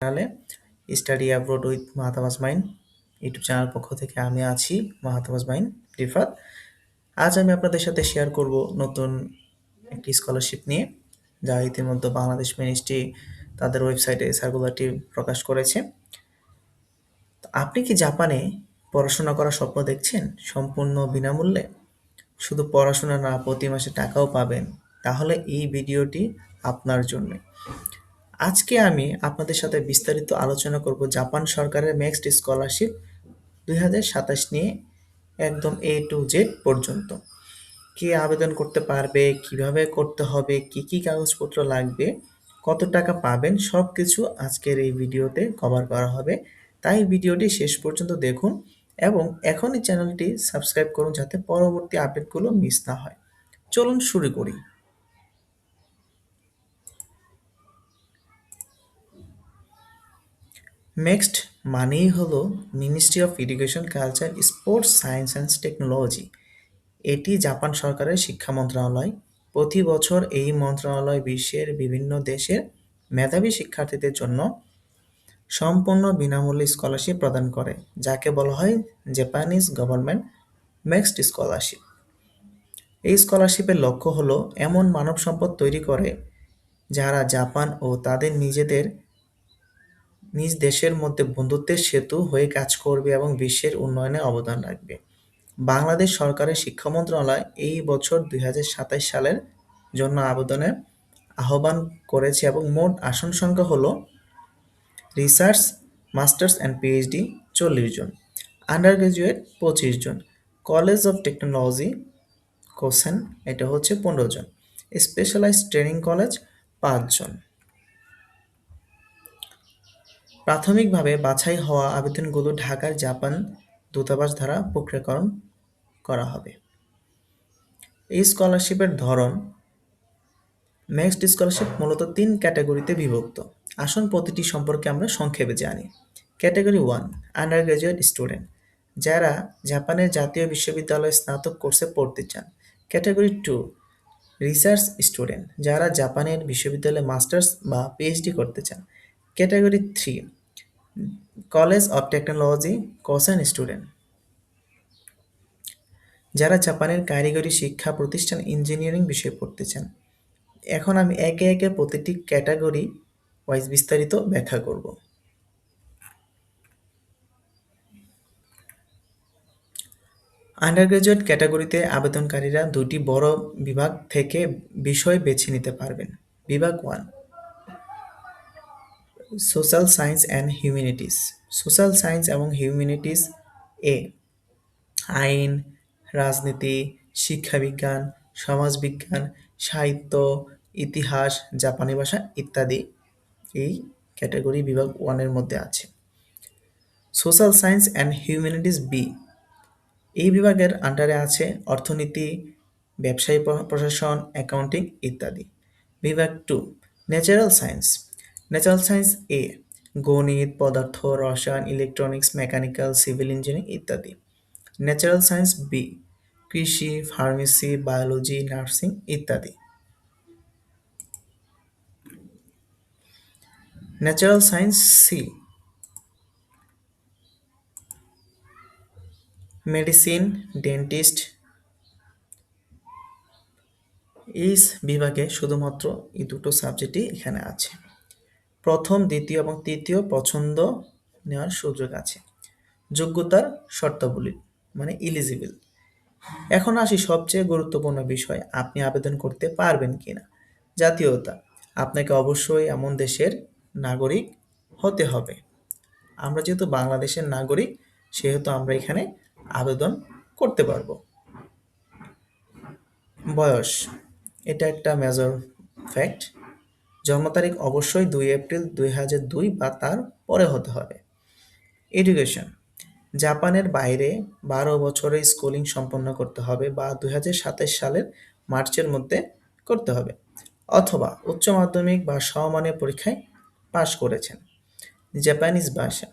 চ্যানেলে study abroad with Mahtab আজমাইন YouTube channel পক্ষ থেকে আমি আছি মাহাতাব আজমাইন রিফাত। আজ আমি আপনাদের সাথে শেয়ার করব নতুন একটি স্কলারশিপ নিয়ে, যা ইতিমধ্যে বাংলাদেশ মিনিস্ট্রি তাদের ওয়েবসাইটে সার্কুলারটি প্রকাশ করেছে। আপনি কি জাপানে পড়াশোনা করার স্বপ্ন দেখছেন সম্পূর্ণ বিনামূল্যে? শুধু পড়াশোনা না, প্রতি মাসে টাকাও পাবেন? তাহলে এই ভিডিওটি আপনার জন্য। আজকে আমি আপনাদের সাথে বিস্তারিত আলোচনা করব জাপান সরকারের নেক্সট স্কলারশিপ 2027 নিয়ে, একদম A to Z পর্যন্ত। কে আবেদন করতে পারবে, কিভাবে করতে হবে, কি কি কাগজপত্র লাগবে, কত টাকা পাবেন, সব কিছু আজকের এই ভিডিওতে কভার করা হবে। তাই ভিডিওটি শেষ পর্যন্ত দেখুন এবং এখনই চ্যানেলটি সাবস্ক্রাইব করুন যাতে পরবর্তী আপডেটগুলো মিস না হয়। চলুন শুরু করি। নেক্সট মানেই হলো ministry of education, culture, sports, science and technology. এটি জাপান সরকারের শিক্ষা মন্ত্রণালয়। প্রতি বছর এই মন্ত্রণালয় বিশ্বের বিভিন্ন দেশের মেধাবী শিক্ষার্থীদের জন্য সম্পূর্ণ বিনামূল্যে স্কলারশিপ প্রদান করে, যাকে বলা হয় জাপানিজ গভর্নমেন্ট নেক্সট স্কলারশিপ। এই স্কলারশিপের লক্ষ্য হলো এমন মানব সম্পদ তৈরি করে যারা জাপান ও তাদের নিজ দেশের মধ্যে বন্ধুত্বের সেতু হয়ে কাজ করবে এবং বিশ্বের উন্নয়নে অবদান রাখবে। বাংলাদেশ সরকারের শিক্ষা মন্ত্রণালয় এই বছর 2027 সালের জন্য আবেদনের আহ্বান করেছে এবং মোট আসন সংখ্যা হলো রিসার্চ, মাস্টার্স অ্যান্ড পিএইচডি 40 জন, আন্ডার গ্রাজুয়েট 25 জন, কলেজ অফ টেকনোলজি কোসেন এটা হচ্ছে 15 জন, স্পেশালাইজড ট্রেনিং কলেজ 5 জন। প্রাথমিকভাবে বাছাই হওয়া আবেদনগুলো ঢাকার জাপান দূতাবাস দ্বারা প্রক্রিয়াকরণ করা হবে। এই স্কলারশিপের ধরন, নেক্সট স্কলারশিপ মূলত 3 ক্যাটাগরিতে বিভক্ত। আসুন প্রতিটি সম্পর্কে আমরা সংক্ষেপে জানি। ক্যাটাগরি 1, আন্ডার গ্রাজুয়েট স্টুডেন্ট, যারা জাপানের জাতীয় বিশ্ববিদ্যালয়ে স্নাতক কোর্সে পড়তে চান। ক্যাটাগরি 2, রিসার্চ স্টুডেন্ট, যারা জাপানের বিশ্ববিদ্যালয়ে মাস্টার্স বা পিএইচডি করতে চান। Category 3, college of technology KOSEN student, যারা জাপানের কারিগরি শিক্ষা প্রতিষ্ঠান ইঞ্জিনিয়ারিং বিষয়ে পড়তে চান। এখন আমি একে একে প্রতিটি ক্যাটাগরি ওয়াইজ বিস্তারিত ব্যাখ্যা করব। আন্ডারগ্রাজুয়েট ক্যাটাগরিতে আবেদনকারীরা দুটি বড় বিভাগ থেকে বিষয় বেছে নিতে পারবেন। বিভাগ 1, social science and humanities. Social science এবং হিউম্যানিটিস এ আইন, রাজনীতি, শিক্ষাবিজ্ঞান, সমাজবিজ্ঞান, সাহিত্য, ইতিহাস, জাপানি ভাষা ইত্যাদি এই ক্যাটাগরি বিভাগ 1 এর মধ্যে আছে। Social science and humanities B, এই বিভাগের আন্ডারে আছে অর্থনীতি, ব্যবসায়ী প্রশাসন, অ্যাকাউন্টিং ইত্যাদি। বিভাগ 2, natural science. Natural science A গণিত, পদার্থ, রসায়ন, ইলেকট্রনিক্স, মেকানিক্যাল, সিভিল ইঞ্জিনিয়ারিং ইত্যাদি। ন্যাচারাল সায়েন্স বি, কৃষি, ফার্মেসি, বায়োলজি, নার্সিং ইত্যাদি। Natural science C, medicine, dentist. এই বিভাগে শুধুমাত্র এই দুটো সাবজেক্টই এখানে আছে। প্রথম, দ্বিতীয় এবং তৃতীয় পছন্দ নেওয়ার সুযোগ আছে। যোগ্যতার শর্তাবলী মানে ইলিজিবল। এখন আসি সবচেয়ে গুরুত্বপূর্ণ বিষয়, আপনি আবেদন করতে পারবেন কিনা। জাতীয়তা, আপনাকে অবশ্যই এমন দেশের নাগরিক হতে হবে। আমরা যেহেতু বাংলাদেশের নাগরিক, সেহেতু আমরা এখানে আবেদন করতে পারবো। বয়স, এটা একটা মেজর ফ্যাক্ট। জন্ম তারিখ অবশ্যই 2 এপ্রিল 2002 বা তার পরে হতে হবে। এডুকেশন, জাপানের বাইরে 12 বছরের স্কুলিং সম্পন্ন করতে হবে বা 2027 সালের মার্চের মধ্যে করতে হবে, অথবা উচ্চ মাধ্যমিক বা সমমানের পরীক্ষায় পাশ করেছেন। জাপানিজ ভাষা,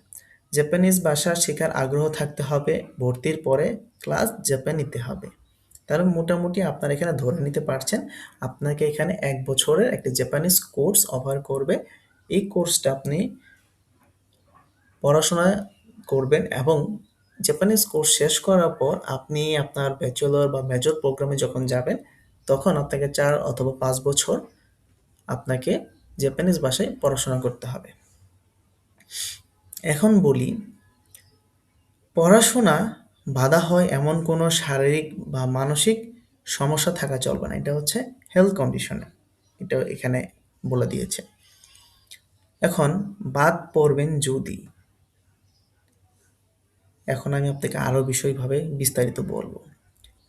জাপানিজ ভাষা শেখার আগ্রহ থাকতে হবে। ভর্তির পরে ক্লাস জাপানিতে হবে। তাহলে মোটামুটি আপনারা এখানে ধরে নিতে পারছেন আপনাকে এখানে 1 বছরের একটা জাপানিজ কোর্স অফার করবে। এই কোর্সটা আপনি পড়াশোনা করবেন এবং জাপানিজ কোর্স শেষ করার পর আপনি আপনার ব্যাচেলর বা মেজর প্রোগ্রামে যখন যাবেন, তখন আপনাকে ৪ অথবা ৫ বছর আপনাকে জাপানিজ ভাষায় পড়াশোনা করতে হবে। এখন বলি, পড়াশোনা বাধা হয় এমন কোনো শারীরিক বা মানসিক সমস্যা থাকা চলবে না। এটা হচ্ছে হেলথ কন্ডিশনে। এটা এখানে বলে দিয়েছে। এখন বাদ পড়বেন যদি, এখন আমি আপনাকে আরও বিষয়ভাবে বিস্তারিত বলবো।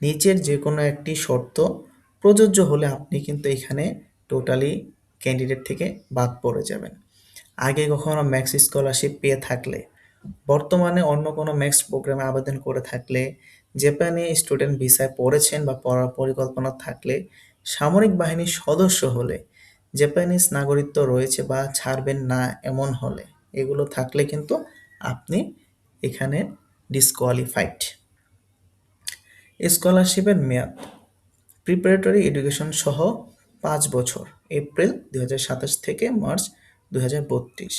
নিচের যে কোনো একটি শর্ত প্রযোজ্য হলে আপনি কিন্তু এখানে টোটালি ক্যান্ডিডেট থেকে বাদ পড়ে যাবেন। আগে কখনো ম্যাক্স স্কলারশিপ পেয়ে থাকলে, বর্তমানে অন্য কোনো ম্যাক্স প্রোগ্রামে আবেদন করে থাকলে, জাপানে স্টুডেন্ট ভিসায় পড়েছেন বা পড়ার পরিকল্পনা থাকলে, সামরিক বাহিনীর সদস্য হলে, জাপানিজ নাগরিকত্ব রয়েছে বা ছাড়বেন না এমন হলে, এগুলো থাকলে কিন্তু আপনি এখানে ডিসকোয়ালিফাইড। স্কলারশিপের মেয়াদ প্রিপারেটরি এডুকেশন সহ ৫ বছর, এপ্রিল ২০২৭ থেকে মার্চ ২০৩২।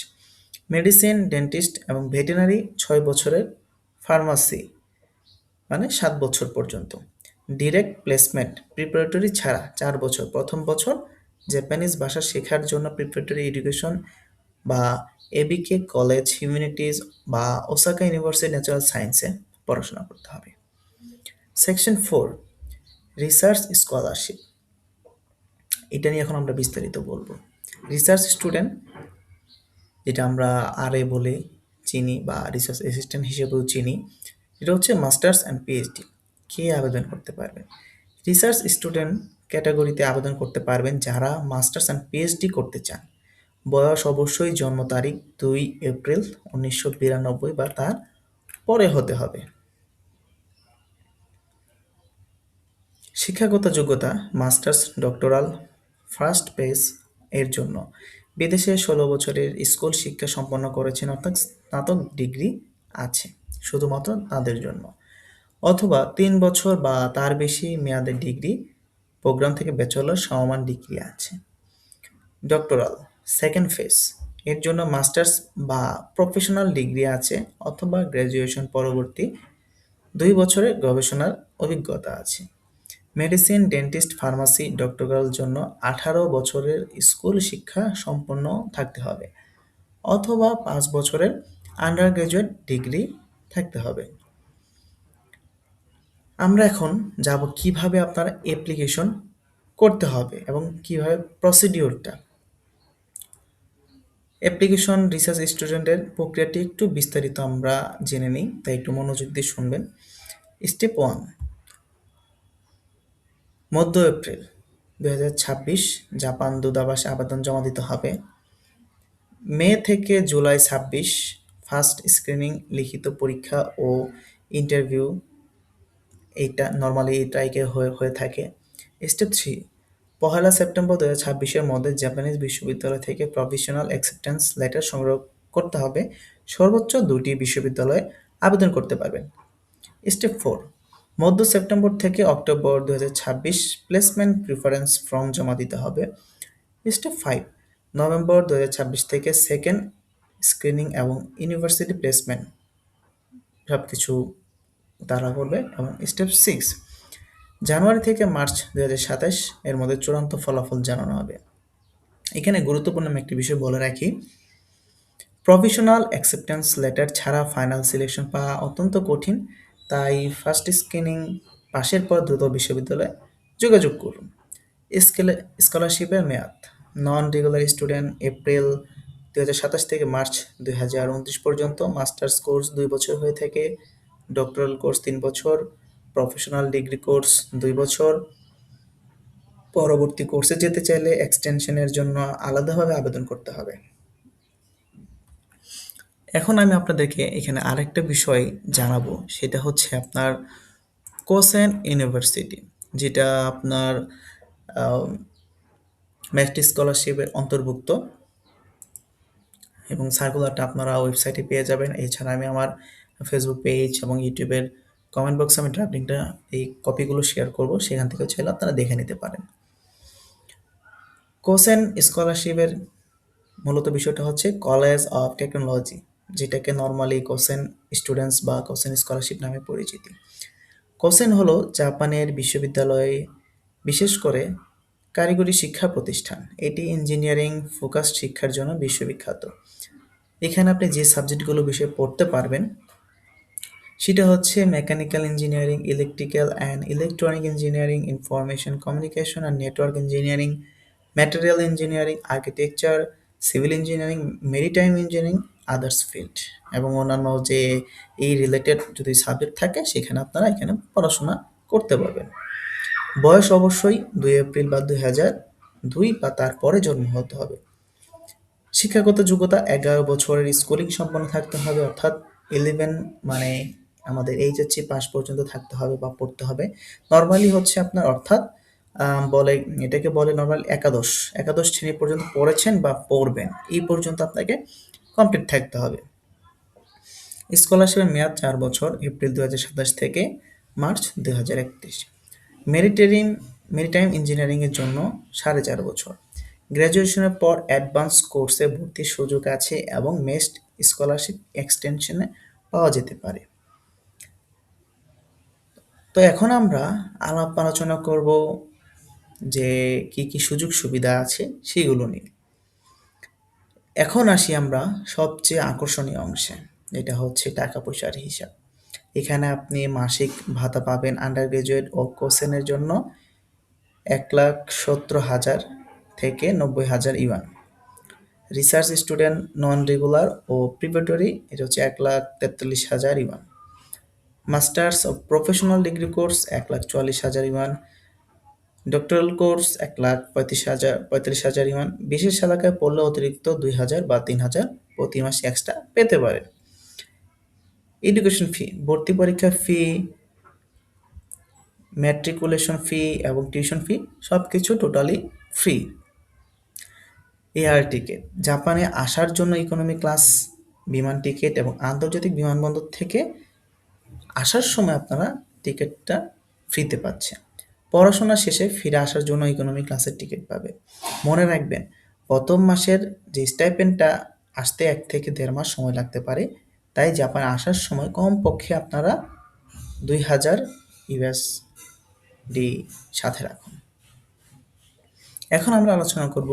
মেডিসিন, ডেন্টিস্ট এবং ভেটেরিনারি ৬ বছরের, ফার্মাসি মানে ৭ বছর পর্যন্ত। ডিরেক্ট প্লেসমেন্ট প্রিপারেটরি ছাড়া ৪ বছর, প্রথম বছর জাপানিজ ভাষা শেখার জন্য প্রিপারেটরি এডুকেশন বা এবিকে কলেজ, হিউম্যানিটিজ বা ওসাকা ইউনিভার্সিটি ন্যাচারাল সায়েন্সে পড়াশোনা করতে হবে। Section 4, research scholarship. এটা নিয়ে এখন আমরা বিস্তারিত বলবো। রিসার্চ স্টুডেন্ট, যেটা আমরা আরএ বলে চিনি বা রিসার্চ অ্যাসিস্ট্যান্ট হিসেবেও চিনি, এটা হচ্ছে মাস্টার্স অ্যান্ড পিএইচডি। কে আবেদন করতে পারবেন? রিসার্চ স্টুডেন্ট ক্যাটাগরিতে আবেদন করতে পারবেন যারা মাস্টার্স অ্যান্ড পিএইচডি করতে চান। বয়স অবশ্যই জন্ম তারিখ ২ এপ্রিল ১৯৯২ বা তার পরে হতে হবে। শিক্ষাগত যোগ্যতা মাস্টার্স, ডক্টরাল, ফার্স্ট পেজ এর জন্য বিদেশে ১৬ বছরের স্কুল শিক্ষা সম্পন্ন করেছেন, অর্থাৎ স্নাতক ডিগ্রি আছে শুধুমাত্র তাদের জন্য, অথবা ৩ বছর বা তার বেশি মেয়াদের ডিগ্রি প্রোগ্রাম থেকে ব্যাচেলর সমমান ডিগ্রি আছে। ডক্টরাল সেকেন্ড ফেজ এর জন্য মাস্টার্স বা প্রফেশনাল ডিগ্রি আছে অথবা গ্র্যাজুয়েশন পরবর্তী ২ বছরের গবেষণার অভিজ্ঞতা আছে। মেডিসিন, ডেন্টিস্ট, ফার্মাসি ডক্টরাল জন্য ১৮ বছরের স্কুল শিক্ষা সম্পন্ন থাকতে হবে অথবা ৫ বছরের আন্ডার গ্র্যাজুয়েট ডিগ্রি থাকতে হবে। আমরা এখন যাব কিভাবে আপনার অ্যাপ্লিকেশন করতে হবে এবং কিভাবে প্রসিডিওরটা। অ্যাপ্লিকেশন রিসার্চ স্টুডেন্টের প্রক্রিয়াটি একটু বিস্তারিত আমরা জেনে নিই, তাই একটু মনোযোগ দিয়ে শুনবেন। স্টেপ 1, মধ্য এপ্রিল ২০২৬ জাপান দূতাবাসে আবেদন জমা দিতে হবে। মে থেকে জুলাই ২৬ ফার্স্ট স্ক্রিনিং, লিখিত পরীক্ষা ও ইন্টারভিউ, এইটা নর্মালি এটাইকে হয়ে থাকে। স্টেপ 3, পহেলা সেপ্টেম্বর ২০২৬-এর মধ্যে জাপানিজ বিশ্ববিদ্যালয় থেকে প্রভিশনাল অ্যাকসেপ্টেন্স লেটার সংগ্রহ করতে হবে। সর্বোচ্চ ২টি বিশ্ববিদ্যালয়ে আবেদন করতে পারবেন। স্টেপ 4, মধ্য সেপ্টেম্বর থেকে অক্টোবর ২০২৬ প্লেসমেন্ট প্রিফারেন্স ফর্ম জমা দিতে হবে। স্টেপ 5, নভেম্বর ২০২৬ থেকে সেকেন্ড স্ক্রিনিং এবং ইউনিভার্সিটি প্লেসমেন্ট সবকিছু তারা করবে। এবং স্টেপ 6, জানুয়ারি থেকে মার্চ ২০২৭ এর মধ্যে চূড়ান্ত ফলাফল জানানো হবে। এখানে গুরুত্বপূর্ণ আমি একটি বিষয় বলে রাখি, প্রভিশনাল অ্যাকসেপ্টেন্স লেটার ছাড়া ফাইনাল সিলেকশন পাওয়া অত্যন্ত কঠিন, তাই ফার্স্ট স্ক্রিনিং পাশের পর দ্রুত বিশ্ববিদ্যালয়ে যোগাযোগ করুন। স্কলারশিপের মেয়াদ নন রেগুলার স্টুডেন্ট এপ্রিল ২০২৭ থেকে মার্চ ২০২৯ পর্যন্ত, মাস্টার্স কোর্স ২ বছর হয়ে থাকে, ডক্টরাল কোর্স ৩ বছর, প্রফেশনাল ডিগ্রি কোর্স ২ বছর। পরবর্তী কোর্সে যেতে চাইলে এক্সটেনশনের জন্য আলাদাভাবে আবেদন করতে হবে। এখন আমি আপনাদেরকে এখানে আরেকটা বিষয় জানাবো, সেটা হচ্ছে আপনার কোসেন ইউনিভার্সিটি, যেটা আপনার ম্যাক্স স্কলারশিপের অন্তর্ভুক্ত, এবং সার্কুলারটা আপনারা ওয়েবসাইটে পেয়ে যাবেন। এছাড়া আমি আমার ফেসবুক পেজ এবং ইউটিউবের কমেন্ট বক্সে আমি ড্রাফট লিঙ্কটা এই কপিগুলো শেয়ার করব, সেখান থেকে চাইলে আপনারা দেখে নিতে পারেন। কোসেন স্কলারশিপের মূলত বিষয়টা হচ্ছে কলেজ অফ টেকনোলজি, যেটাকে নর্মালি কোসেন স্টুডেন্টস বা কোসেন স্কলারশিপ নামে পরিচিতি। কোসেন হলো জাপানের বিশ্ববিদ্যালয়ে, বিশেষ করে কারিগরি শিক্ষা প্রতিষ্ঠান। এটি ইঞ্জিনিয়ারিং ফোকাসড শিক্ষার জন্য বিশ্ববিখ্যাত। এখানে আপনি যে সাবজেক্টগুলো বিষয়ে পড়তে পারবেন সেটা হচ্ছে mechanical engineering, electrical and electronic engineering, information communication and network engineering, material engineering, architecture, civil engineering, maritime engineering, others field এবং অন্যান্য যে এই রিলেটেড যদি সাবজেক্ট থাকে সেখানে আপনারা এখানে পড়াশোনা করতে পারবেন। বয়স অবশ্যই 2 এপ্রিল বা 2002 বা তারপরে জন্ম হতে হবে। শিক্ষাগত যোগ্যতা 11 বছরের স্কুলিং সম্পন্ন থাকতে হবে, অর্থাৎ 11 মানে আমাদের এইচএসসি পাস পর্যন্ত থাকতে হবে বা পড়তে হবে। নরমালি হচ্ছে আপনার অর্থাৎ বলে এটাকে বলে নরমাল একাদশ শ্রেণী পর্যন্ত পড়েছেন বা পড়বেন এই পর্যন্ত আপনাকে কমপ্লিট থাকতে হবে। স্কলারশিপের মেয়াদ 4 বছর, এপ্রিল 2027 থেকে মার্চ 2031। মেরিটাইম ইঞ্জিনিয়ারিংয়ের জন্য 4.5 বছর। গ্র্যাজুয়েশনের পর অ্যাডভান্স কোর্সে ভর্তির সুযোগ আছে এবং মেস্ট স্কলারশিপ এক্সটেনশনে পাওয়া যেতে পারে। তো এখন আমরা আলোচনা করব যে কি কি সুযোগ সুবিধা আছে সেগুলো নিয়ে। এখন আসি আমরা সবচেয়ে আকর্ষণীয় অংশে, এটা হচ্ছে টাকা পয়সার হিসাব। এখানে আপনি মাসিক ভাতা পাবেন আন্ডার গ্রাজুয়েট ও কোসেনের জন্য 1,70,000 থেকে 90,000 yuan. Research student, non regular ও প্রিপারেটরি এটা হচ্ছে 1,43,000 ইউয়ান। মাস্টার্স ও professional degree course 1,44,000 yuan. Doctoral course 1,35,000 yuan. বিশেষ এলাকায় পড়লে অতিরিক্ত 2,000 বা 3,000 প্রতি মাসে এক্সট্রা পেতে পারে। এডুকেশন ফি, ভর্তি পরীক্ষার ফি, ম্যাট্রিকুলেশন ফি এবং টিউশন ফি সবকিছু টোটালি ফ্রি। এয়ার টিকিট, জাপানে আসার জন্য ইকোনমি ক্লাস বিমান টিকিট এবং আন্তর্জাতিক বিমানবন্দর থেকে আসার সময় আপনারা টিকিটটা ফ্রিতে পাচ্ছেন। পড়াশোনা শেষে ফিরে আসার জন্য ইকোনমি ক্লাসের টিকিট পাবে। মনে রাখবেন, প্রথম মাসের যে স্টাইপেন্ডটা আসতে 1 থেকে 1.5 মাস সময় লাগতে পারে, তাই জাপানে আসার সময় কমপক্ষে আপনারা 2,000 ইউএসডি সাথে রাখুন। এখন আমরা আলোচনা করব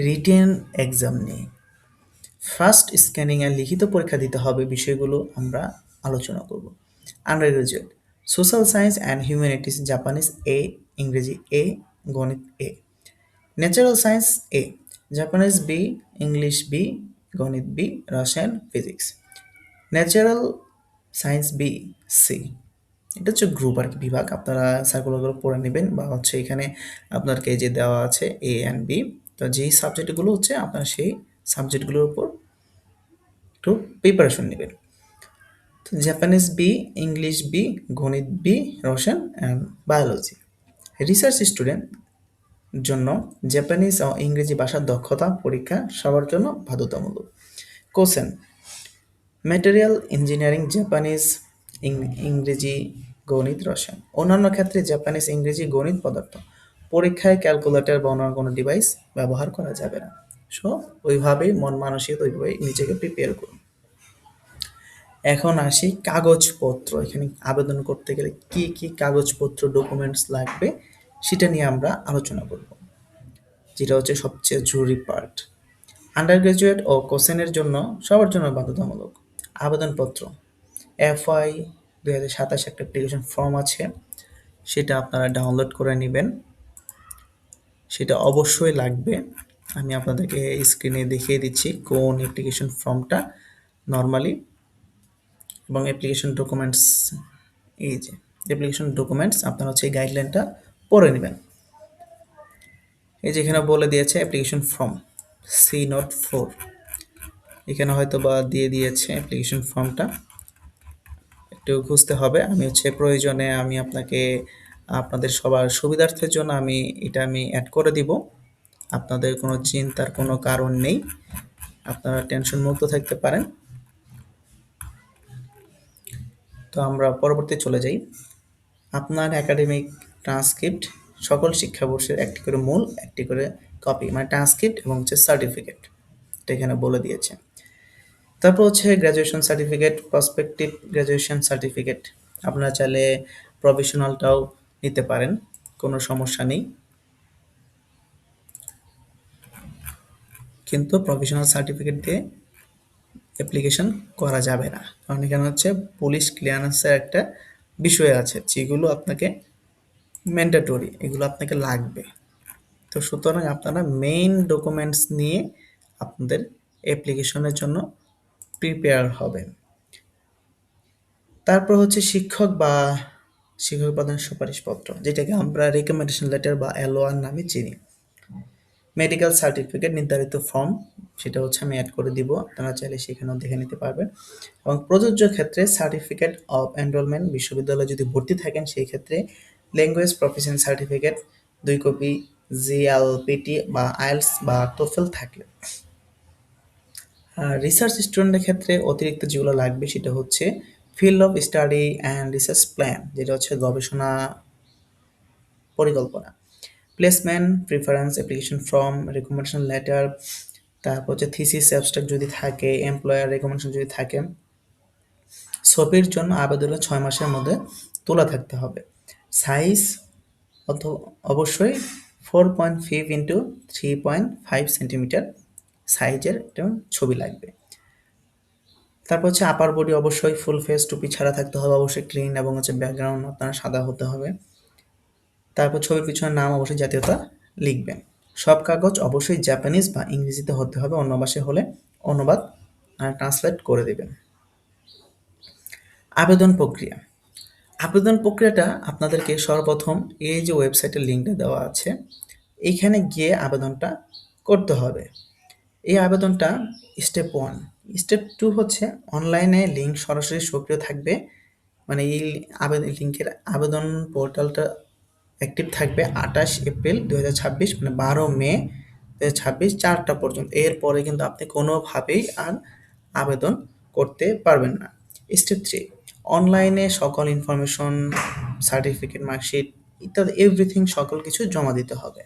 রিটেন এক্সাম নিয়ে। ফার্স্ট স্ক্যানিং এর লিখিত পরীক্ষা দিতে হবে, বিষয়গুলো আমরা আলোচনা করব। Undergraduate, social science and humanities, Japanese A, ইংরেজি এ, গণিত A. Natural science A, Japanese B, English B, গণিত B, Russian physics. Natural science B, C. এটা হচ্ছে গ্রুপ আর কি, বিভাগ। আপনারা সার্কুলারগুলো পড়ে নেবেন বা হচ্ছে এখানে আপনাকে যে দেওয়া আছে এ অ্যান্ড বি, তো যেই সাবজেক্টগুলো হচ্ছে আপনারা সেই সাবজেক্টগুলোর উপর একটু প্রিপারেশন নেবেন। তো জাপানিজ বি, ইংলিশ বি, গণিত বি, রসায়ন অ্যান্ড বায়োলজি। রিসার্চ স্টুডেন্ট জন্য জাপানিজ ও ইংরেজি ভাষার দক্ষতা পরীক্ষা সবার জন্য বাধ্যতামূলক। কোসেন, ম্যাটেরিয়াল ইঞ্জিনিয়ারিং, জাপানিজ, ইংরেজি, গণিত, রসায়ন। অন্যান্য ক্ষেত্রে জাপানিজ, ইংরেজি, গণিত, পদার্থ। পরীক্ষায় ক্যালকুলেটর বা অন্য কোনো ডিভাইস ব্যবহার করা যাবে না। সো ওইভাবেই মন মানসিকতা ওইভাবেই নিজেকে প্রিপেয়ার করুন। এখন আসি কাগজপত্র। এখানে আবেদন করতে গেলে কি কি কাগজপত্র ডকুমেন্টস লাগবে সেটা নিয়ে আমরা আলোচনা করব, যেটা হচ্ছে সবচেয়ে জরুরি পার্ট। আন্ডার গ্রাজুয়েট ও কোসেনের জন্য সবার জন্য বাধ্যতামূলক। আবেদনপত্র, FY 2027 একটা অ্যাপ্লিকেশন ফর্ম আছে, সেটা আপনারা ডাউনলোড করে নেবেন, সেটা অবশ্যই লাগবে। আমি আপনাদেরকে স্ক্রিনে দেখিয়ে দিচ্ছি কোন অ্যাপ্লিকেশন ফর্মটা নর্মালি, এবং অ্যাপ্লিকেশন ডকুমেন্টস, এই যে অ্যাপ্লিকেশন ডকুমেন্টস আপনারা হচ্ছে এই গাইডলাইনটা পড়ে নেবেন। এই যে এখানে বলে দিয়েছে অ্যাপ্লিকেশন ফর্ম C-4, এখানে হয়তো বা দিয়ে দিয়েছে অ্যাপ্লিকেশন ফর্মটা, একটু খুঁজতে হবে। আমি হচ্ছে প্রয়োজনে আমি আপনাকে আপনাদের সবার সুবিধার্থের জন্য আমি অ্যাড করে দিব। আপনাদের কোনো চিন্তার কোনো কারণ নেই, আপনারা টেনশন মুক্ত থাকতে পারেন। তো আমরা পরবর্তী চলে যাই। আপনার একাডেমিক ট্রান্সক্রিপ্ট সকল শিক্ষাবর্ষের একটি করে মূল, একটি করে কপি, মানে ট্রান্সক্রিপ্ট এবং হচ্ছে সার্টিফিকেট, এটা এখানে বলে দিয়েছে। তারপর হচ্ছে graduation certificate, prospective graduation certificate. আপনারা চাইলে প্রফেশনালটাও নিতে পারেন, কোনো সমস্যা নেই। কিন্তু প্রফেশনাল সার্টিফিকেট দিয়ে অ্যাপ্লিকেশন করা যাবে না, কারণ এখানে হচ্ছে পুলিশ ক্লিয়ারেন্সের একটা বিষয় আছে, যেগুলো আপনাকে ম্যান্ডেটরি, এগুলো আপনাকে লাগবে। তো সুতরাং আপনারা মেইন ডকুমেন্টস নিয়ে আপনাদের অ্যাপ্লিকেশনের জন্য প্রিপেয়ার হবেন। তারপর হচ্ছে শিক্ষক প্রদান সুপারিশপত্র, যেটাকে আমরা রেকমেন্ডেশন লেটার বা এলওআর নামে চিনি। মেডিকেল সার্টিফিকেট নির্ধারিত ফর্ম, সেটা হচ্ছে আমি অ্যাড করে দিব, আপনারা চাইলে সেখানেও দেখে নিতে পারবেন। এবং প্রযোজ্য ক্ষেত্রে সার্টিফিকেট অফ এনরোলমেন্ট, বিশ্ববিদ্যালয়ে যদি ভর্তি থাকেন সেই ক্ষেত্রে language proficiency certificate 2 copy, JLPT বা আইএলটিএস বা টোফেল থাকলে। আর রিসার্চ স্টুডেন্টের ক্ষেত্রে অতিরিক্ত যেগুলো লাগবে সেটা হচ্ছে field of study and research plan, যেটা হচ্ছে গবেষণা পরিকল্পনা, placement preference application form, recommendation letter, তারপর হচ্ছে থিসিস অ্যাবস্ট্রাক্ট যদি থাকে, এমপ্লয়ার রেকমেন্ডেশন যদি থাকে। ছবির জন্য আবেদনের 6 মাসের মধ্যে তোলা থাকতে হবে। সাইজ অবশ্যই 4.5 ইন্টু 3.5 সেন্টিমিটার সাইজের একটা ছবি লাগবে। তারপর হচ্ছে আপার বডি অবশ্যই ফুল ফেস, টুপি ছাড়া থাকতে হবে, অবশ্যই ক্লিন, এবং হচ্ছে ব্যাকগ্রাউন্ড আপনার সাদা হতে হবে। তারপর ছবির পিছনে নাম অবশ্যই জাতীয়তা লিখবেন। সব কাগজ অবশ্যই জাপানিজ বা ইংরেজিতে হতে হবে, অন্য ভাষায় হলে অনুবাদ ট্রান্সলেট করে দেবেন। আবেদন প্রক্রিয়া। আবেদন প্রক্রিয়াটা আপনাদেরকে সর্বপ্রথম এই যে ওয়েবসাইটের লিঙ্কটা দেওয়া আছে, এইখানে গিয়ে আবেদনটা করতে হবে। এই আবেদনটা স্টেপ 1। স্টেপ 2 হচ্ছে অনলাইনে লিঙ্ক সরাসরি সক্রিয় থাকবে, মানে এই লিঙ্কের আবেদন পোর্টালটা অ্যাক্টিভ থাকবে 28 এপ্রিল 2026, মানে 12 মে 2026 4টা পর্যন্ত। এরপরে কিন্তু আপনি কোনোভাবেই আর আবেদন করতে পারবেন না। স্টেপ 3, অনলাইনে সকল ইনফরমেশন, সার্টিফিকেট, মার্কশিট ইত্যাদি এভরিথিং সকল কিছু জমা দিতে হবে।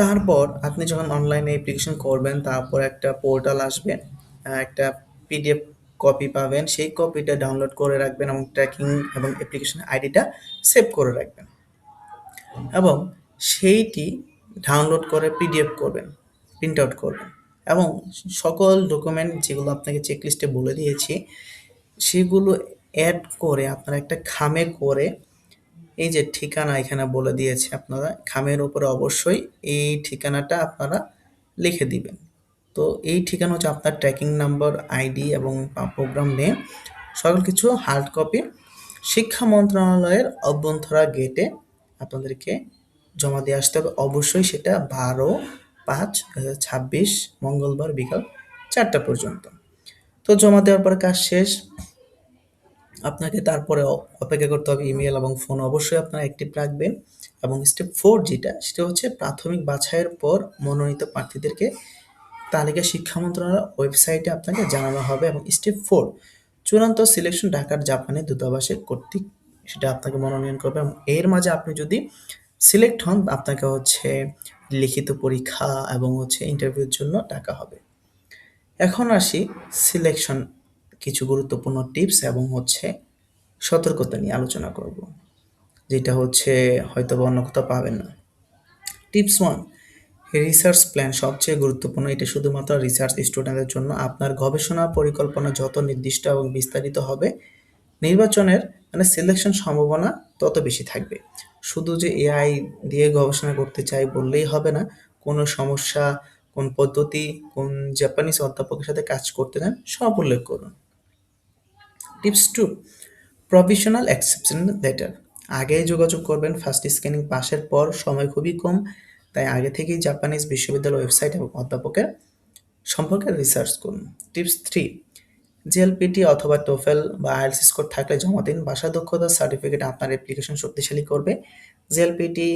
তারপর আপনি যখন অনলাইনে অ্যাপ্লিকেশন করবেন, তারপর একটা পোর্টাল আসবে, একটা পিডিএফ কপি পাবেন, সেই কপিটা ডাউনলোড করে রাখবেন এবং ট্র্যাকিং এবং অ্যাপ্লিকেশন আইডিটা সেভ করে রাখবেন, এবং সেইটি ডাউনলোড করে পিডিএফ করবেন, প্রিন্ট আউট করবেন, এবং সকল ডকুমেন্ট যেগুলো আপনাকে চেকলিস্টে বলে দিয়েছি সেগুলো অ্যাড করে আপনারা একটা খামে করে, এই যে ঠিকানা এখানে বলে দিয়েছে, আপনারা খামের উপরে অবশ্যই এই ঠিকানাটা আপনারা লিখে দিবেন। তো এই ঠিকানা হচ্ছে আপনার ট্র্যাকিং নাম্বার, আইডি এবং প্রোগ্রাম নেম, সকল কিছু হার্ড কপি শিক্ষা মন্ত্রণালয়ের অভ্যন্তরা গেটে আপনাদেরকে জমা দিয়ে আসতে হবে। অবশ্যই সেটা 12/5/2026 মঙ্গলবার বিকাল 4টা পর্যন্ত। তো জমা দেওয়ার পর কাজ শেষ। আপনাকে তারপরে অপেক্ষা করতে হবে। ইমেল এবং ফোন অবশ্যই আপনারা অ্যাক্টিভ রাখবেন। এবং স্টেপ 4 যেটা, সেটা হচ্ছে প্রাথমিক বাছাইয়ের পর মনোনীত প্রার্থীদেরকে তালিকা শিক্ষা মন্ত্রণালয়ের ওয়েবসাইটে আপনাকে জানানো হবে। এবং স্টেপ 4, চূড়ান্ত সিলেকশন ঢাকার জাপানি দূতাবাসের কর্তৃক সেটা আপনাকে মনোনয়ন করবে, এবং এর মাঝে আপনি যদি সিলেক্ট হন আপনাকে হচ্ছে লিখিত পরীক্ষা এবং হচ্ছে ইন্টারভিউর জন্য ডাকা হবে। এখন আসি সিলেকশন কিছু গুরুত্বপূর্ণ টিপস এবং হচ্ছে সতর্কতা নিয়ে আলোচনা করব, যেটা হচ্ছে হয়তোবা অন্য কোথাও পাবেন না। টিপস 1, রিসার্চ প্ল্যান সবচেয়ে গুরুত্বপূর্ণ। এটা শুধুমাত্র রিসার্চ স্টুডেন্টদের জন্য। আপনার গবেষণা পরিকল্পনা যত নির্দিষ্ট এবং বিস্তারিত হবে, নির্বাচনের মানে সিলেকশন সম্ভাবনা তত বেশি থাকবে। শুধু যে এআই দিয়ে গবেষণা করতে চাই বললেই হবে না। কোনো সমস্যা, কোন পদ্ধতি, কোন জাপানিজ অধ্যাপকের সাথে কাজ করতে চান সব উল্লেখ করুন। টিপস 2, প্রভিশনাল অ্যাকসেপ্টেন্স লেটার আগেই যোগাযোগ করবেন। ফার্স্ট স্ক্যানিং পাসের পর সময় খুবই কম, তাই আগে থেকেই জাপানিজ বিশ্ববিদ্যালয় ওয়েবসাইট এবং অধ্যাপকের সম্পর্কে রিসার্চ করুন। টিপস 3, জিএলপিটি অথবা টোফেল বা আইএলটিএস স্কোর থাকলে জমা দিন। ভাষা দক্ষতা সার্টিফিকেট আপনার অ্যাপ্লিকেশন শক্তিশালী করবে। জিএলপিটি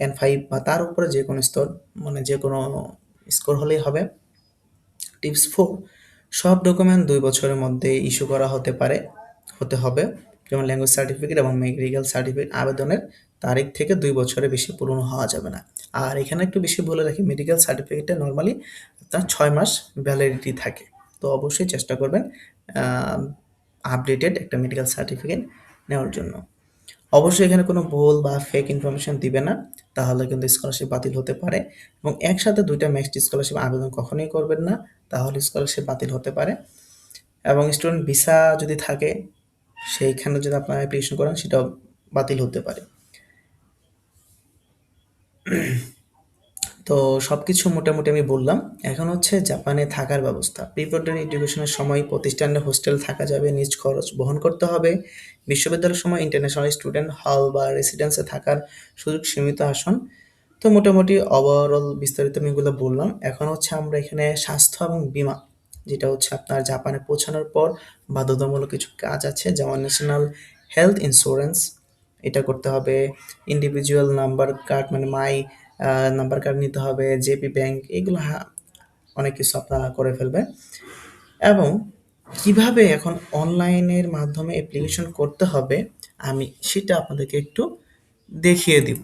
N5 বা তার উপরে যে কোনো স্তর, মানে যে কোনো স্কোর হলেই হবে। টিপস 4, সব ডকুমেন্ট 2 বছরের মধ্যে ইস্যু করা হতে হবে, যেমন ল্যাঙ্গুয়েজ সার্টিফিকেট এবং মেডিকেল সার্টিফিকেট আবেদনের তারিখ থেকে 2 বছরের বেশি পুরনো হওয়া যাবে না। আর এখানে একটু বেশি বলে রাখি, মেডিকেল সার্টিফিকেটে নর্মালি আপনার 6 মাস ভ্যালিডিটি থাকে, তো অবশ্যই চেষ্টা করবেন আপডেটেড একটা মেডিকেল সার্টিফিকেট নেওয়ার জন্য। অবশ্যই এখানে কোনো ভুল বা ফেক ইনফরমেশন দিবে না, তাহলে কিন্তু স্কলারশিপ বাতিল হতে পারে। এবং একসাথে ২ টা ম্যাক্সড স্কলারশিপ আবেদন কখনোই করবেন না, তাহলে স্কলারশিপ বাতিল হতে পারে। এবং স্টুডেন্ট ভিসা যদি থাকে, সেইখানে যদি আপনারা অ্যাপ্লিকেশন করেন সেটাও বাতিল হতে পারে। তো সবকিছু মোটামুটি আমি বললাম। এখন হচ্ছে জাপানে থাকার ব্যবস্থা। প্রিপারেটরি এডুকেশনের সময় প্রতিষ্ঠানে হোস্টেল থাকা যাবে, নিজ খরচ বহন করতে হবে। বিশ্ববিদ্যালয়ের সময় ইন্টারন্যাশনাল স্টুডেন্ট হল বা রেসিডেন্সে থাকার সুযোগ সীমিত আসন। তো মোটামুটি ওভারঅল বিস্তারিত আমি এগুলো বললাম। এখন হচ্ছে আমরা এখানে স্বাস্থ্য এবং বীমা, যেটা হচ্ছে আপনার জাপানে পৌঁছানোর পর বাধ্যতামূলক কিছু কাজ আছে, যেমন ন্যাশনাল হেলথ ইন্স্যুরেন্স, এটা করতে হবে। ইন্ডিভিজুয়াল নাম্বার কার্ড মানে মাই নাম্বার কার্ড নিতে হবে, জেপি ব্যাংক, এগুলো অনেক কিছু আপনারা করে ফেলবেন। এবং কিভাবে এখন অনলাইনের মাধ্যমে অ্যাপ্লিকেশন করতে হবে আমি সেটা আপনাদেরকে একটু দেখিয়ে দিব।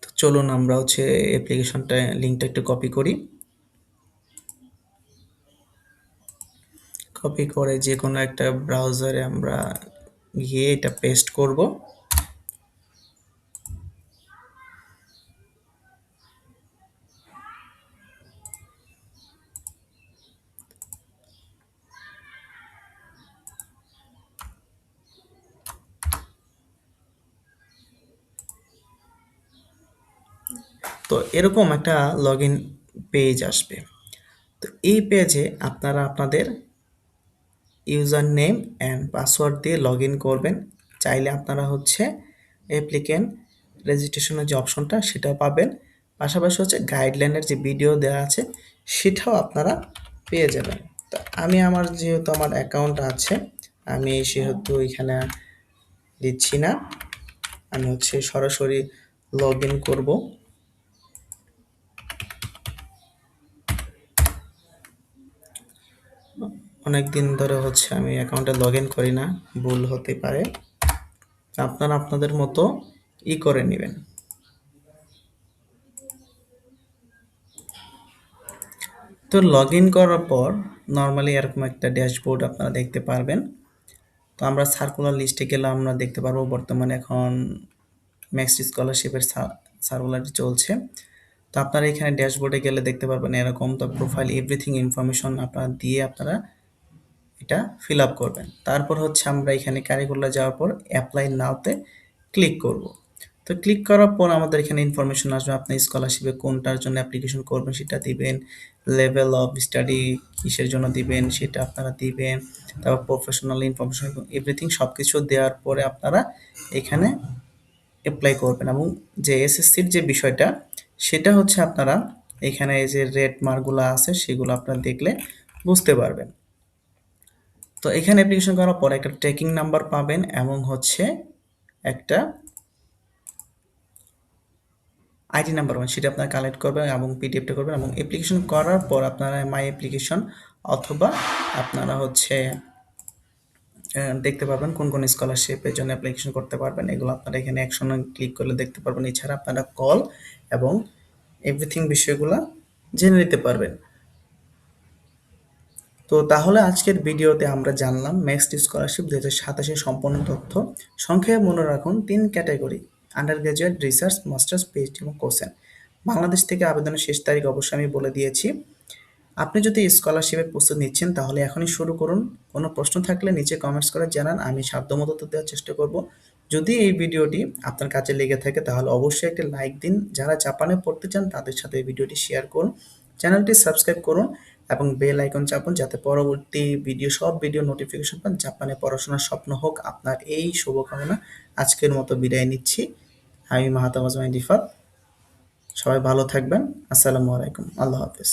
তো চলুন আমরা হচ্ছে অ্যাপ্লিকেশনটা লিঙ্কটা একটু কপি করি। কপি করে যে কোনো একটা ব্রাউজারে আমরা গিয়ে এটা পেস্ট করব। তো এরকম একটা লগইন পেজ আসবে। তো এই পেজে আপনারা আপনাদের ইউজার নেম অ্যান্ড পাসওয়ার্ড দিয়ে লগ ইন করবেন। চাইলে আপনারা হচ্ছে অ্যাপ্লিক্যান্ট রেজিস্ট্রেশনের যে অপশনটা সেটাও পাবেন। পাশাপাশি হচ্ছে গাইডলাইনের যে ভিডিও দেওয়া আছে সেটাও আপনারা পেয়ে যাবেন। তো আমি আমার যেহেতু আমার অ্যাকাউন্ট আছে, আমি সেহেতু এখানে দিচ্ছি না, আমি হচ্ছে সরাসরি লগ ইন করবো। অনেক দিন ধরে হচ্ছে আমি অ্যাকাউন্টে লগ ইন করি না, ভুল হতে পারে। আপনারা আপনাদের মতো করে নেবেন। তো লগ ইন করার পর নর্মালি এরকম একটা ড্যাশবোর্ড আপনারা দেখতে পারবেন। তো আমরা সার্কুলার লিস্টে গেলে আমরা দেখতে পারবো বর্তমানে এখন ম্যাক্সড স্কলারশিপের সার্কুলারটি চলছে। তো আপনারা এখানে ড্যাশবোর্ডে গেলে দেখতে পারবেন এরকম। তো প্রোফাইল এভরিথিং ইনফরমেশন আপনারা দিয়ে আপনারা এটা ফিল আপ করবেন। তারপর হচ্ছে আমরা এখানে কারিকুলার যাওয়ার পর অ্যাপ্লাই নাওতে ক্লিক করব। তো ক্লিক করার পর আমাদের এখানে ইনফরমেশন আসবে, আপনি স্কলারশিপে কোনটার জন্য অ্যাপ্লিকেশন করবেন সেটা দিবেন, লেভেল অফ স্টাডি কিসের জন্য দিবেন সেটা আপনারা দিবেন, তারপর প্রফেশনাল ইনফরমেশন এভরিথিং সব কিছু দেওয়ার পরে আপনারা এখানে অ্যাপ্লাই করবেন। এবং যে এসএসসির যে বিষয়টা সেটা হচ্ছে আপনারা এখানে এই যে রেড মার্কগুলো আছে সেগুলো আপনারা দেখলে বুঝতে পারবেন। তো এখানে অ্যাপ্লিকেশন করার পর একটা ট্র্যাকিং নাম্বার পাবেন এবং হচ্ছে একটা আইডি নাম্বার পাবেন, সেটা আপনারা কালেক্ট করবেন এবং পিডিএফটা করবেন। এবং অ্যাপ্লিকেশন করার পর আপনারা মাই অ্যাপ্লিকেশন অথবা আপনারা হচ্ছে দেখতে পারবেন কোন কোন স্কলারশিপের জন্য অ্যাপ্লিকেশন করতে পারবেন। এগুলো আপনারা এখানে অ্যাকশনে ক্লিক করলে দেখতে পারবেন। এছাড়া আপনারা কল এবং এভরিথিং বিষয়গুলো জেনে নিতে পারবেন। তো তাহলে আজকের ভিডিওতে আমরা জানলাম ম্যাক্সড স্কলারশিপ 2027 সম্পূর্ণ তথ্য। সংক্ষেপে মনে রাখুন 3 category: under graduate, research, masters, PhD এবং কোর্সেন। বাংলাদেশ থেকে আবেদনের শেষ তারিখ অবশ্যই আমি বলে দিয়েছি। আপনি যদি স্কলারশিপের প্রস্তুতি নিচ্ছেন তাহলে এখনই শুরু করুন। কোনো প্রশ্ন থাকলে নিচে কমেন্টস করে জানান, আমি সাধ্যমতো উত্তর দেওয়ার চেষ্টা করব। যদি এই ভিডিওটি আপনার কাজে লেগে থাকে তাহলে অবশ্যই একটি লাইক দিন। যারা জাপানে পড়তে চান তাদের সাথে এই ভিডিওটি শেয়ার করুন, চ্যানেলটি সাবস্ক্রাইব করুন এবং বেল আইকন চাপুন যাতে পরবর্তী সব ভিডিও নোটিফিকেশন পান। জাপানে পড়াশোনার স্বপ্ন হোক আপনার, এই শুভকামনা। আজকের মতো বিদায় নিচ্ছি। আমি মাহাতাব আজমাইন রিফাত। সবাই ভালো থাকবেন। আসসালামু আলাইকুম। আল্লাহ হাফেজ।